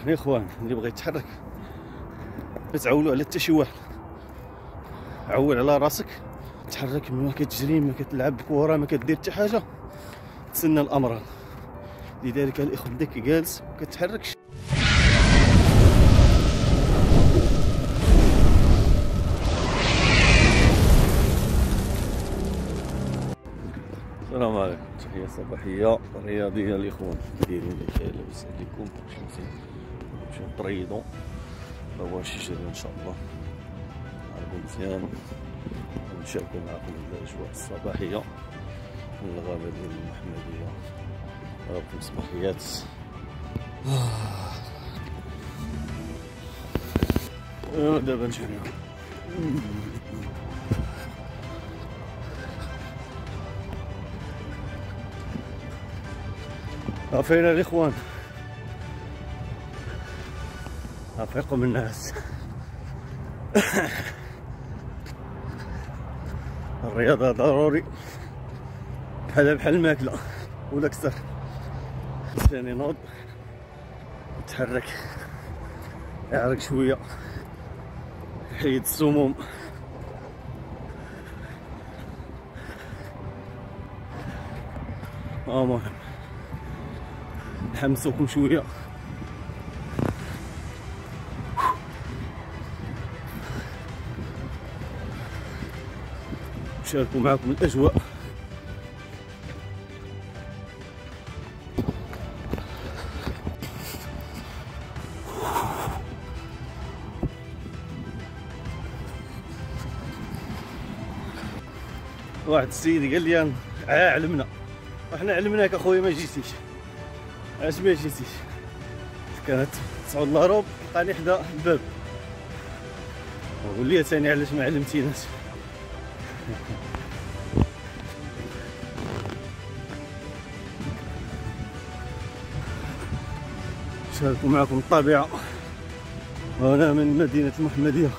الاخوان اللي بغى يتحرك ما تعولوا على حتى شي واحد، عول على راسك تحرك، ما كتجري ما كتلعب كره ما كدير حتى حاجه، تسنى الامراض. لذلك الاخوان بدك جالس ما كتحركش. السلام عليكم، تحية صباحية رياضية الإخوان. دايرين لاباس عليكم؟ نمشيو نطريضو رواش يجري إن شاء الله، نعرفو مزيان ونشاركو معاكم الأجواء الصباحية من الغابة ديال المحمدية. ربكم صباحيات. دابا نجريو. فين الاخوان؟ افيقوا من الناس. الرياضة ضروري، بحال الماكلة ولا كثر. الانسان ينوض يتحرك، يعرق شوية، يحيد السموم. المهم نحمسوكم شويه. نشاركوا معكم الاجواء. واحد السيد قال لي علمنا، وحنا علمناك اخويا ما جيتيش. علاش ما جيتيش؟ كانت 9 ضرب لقاني حدا الباب، وقول لي ثاني علاش ما علمتيناش. شاركوا معكم الطبيعة وانا من مدينة المحمدية.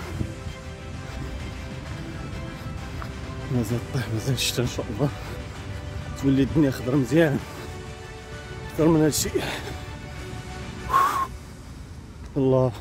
مازال الطيح، مازال الشتا ان شاء الله تولي الدنيا خضرا مزيان اكثر من هادشي. الله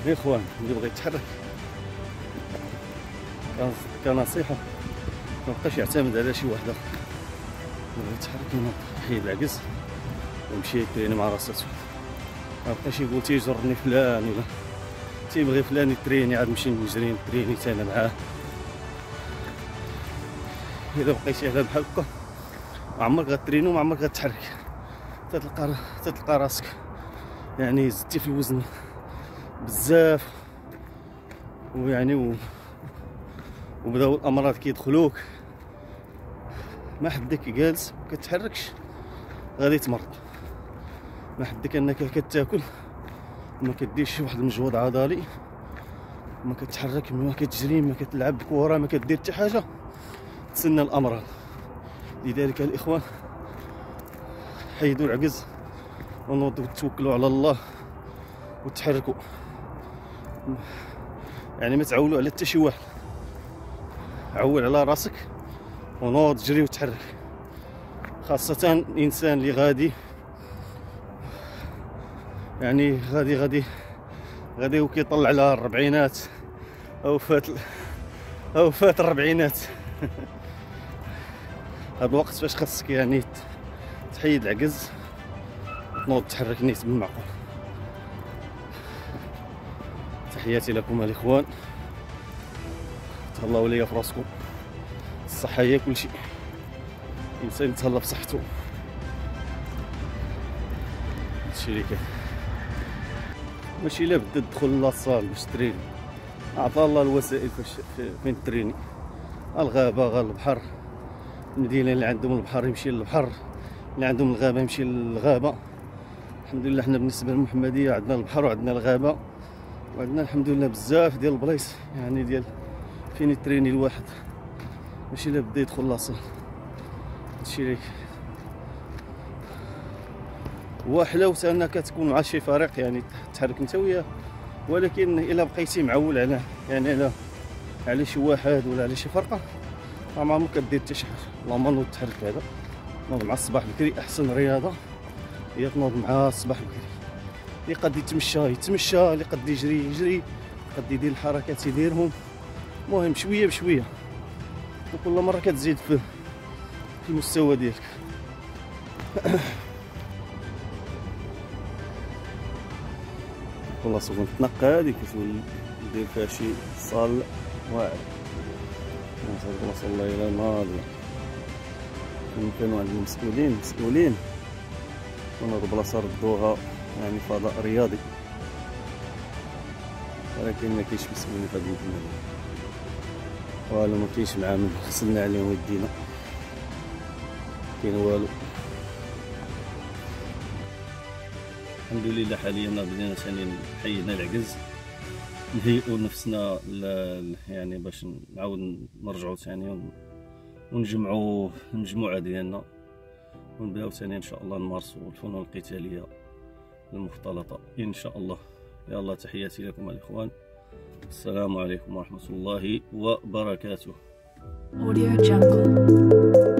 الاخوان اللي بغى يتحرك كنصيحه ما بقاش يعتمد على شي واحد اخر، بغى يتحرك يحيد العجز ويمشي يتريني مع راساتو، ما بقاش يقول تيجرني فلان ولا تيبغي فلان يتريني عاد نمشي نجري نتريني حتى انا معاه. الا بقيتي على بحال هكا ما عمرك غتريني وما عمرك غتحرك، تتلقى راسك يعني زدتي في الوزن بزاف، ويعني وبداو الامراض كيدخلوك، ما حدك جالس ما كتحركش غادي تمرض، ما حدك انك كتاكل وما كديرش شي واحد المجهود عضلي، ما كتحرك ما كتجري ما كتلعب كره ما كدير حتى حاجه، تسنى الامراض. لذلك الاخوان حيدوا العجز ونوضوا توكلوا على الله وتحركوا، يعني ما تعولوا على حتى شي واحد، عول على راسك ونوض جري وتحرك، خاصة الانسان اللي غادي يعني غادي وكيطلع على الربعينات او فات الربعينات هذا الوقت فاش خاصك يعني تحيد العجز وتنوض تحرك نيت بالمعقول. تحياتي لكم الاخوان، تهلاو ليا في راسكم، الصحة هي كل شيء، الانسان يتهلا بصحته هادشي اللي كاين، ماشي الا بدا تدخل لاصال باش تريني، عطا الله الوسائل فين تريني، الغابة غا البحر، المدينة اللي عندهم البحر يمشي للبحر، اللي عندهم الغابة يمشي للغابة. الحمد لله حنا بالنسبة للمحمدية عندنا البحر وعندنا الغابة وعندنا الحمد لله بزاف ديال البلايص يعني ديال فين يتريني الواحد، ماشي الا بدا يدخل لاصال. هادشي اللي وحلاوته انك تكون مع شي فريق يعني تحرك انت وياه، ولكن الا بقيتي معول على يعني على شي واحد ولا على شي فرقه ما عمرك كدير حتى شي حاجه. اللهم نوض تحرك هذا، نوض مع الصباح بكري، احسن رياضه هي تنوض مع الصباح بكري، اللي قد يتمشى اللي قد يجري قد يدير الحركات يديرهم، المهم شويه بشويه وكل مره كتزيد في المستوى ديالك. والله سوف نتنقى هذيك ندير فيها شي صال واعر، نوصل الله الى النهار كانوا عندنا مسؤولين ونوض بلاصه ردوها يعني فضاء رياضي، ولكن ما كاينش مسؤولين في هذه المدينه والو، ما كاينش مع من غسلنا عليهم يدينا، كاين والو. الحمد لله حاليا بدينا ثاني حيدنا العجز، نهيئوا نفسنا يعني باش نعاود نرجعوا ثاني ونجمعوا المجموعه ديالنا ونبداو ثاني ان شاء الله نمارسوا الفنون القتاليه المختلطه ان شاء الله. يلا تحياتي لكم الاخوان، السلام عليكم ورحمه الله وبركاته. Audio Jungle.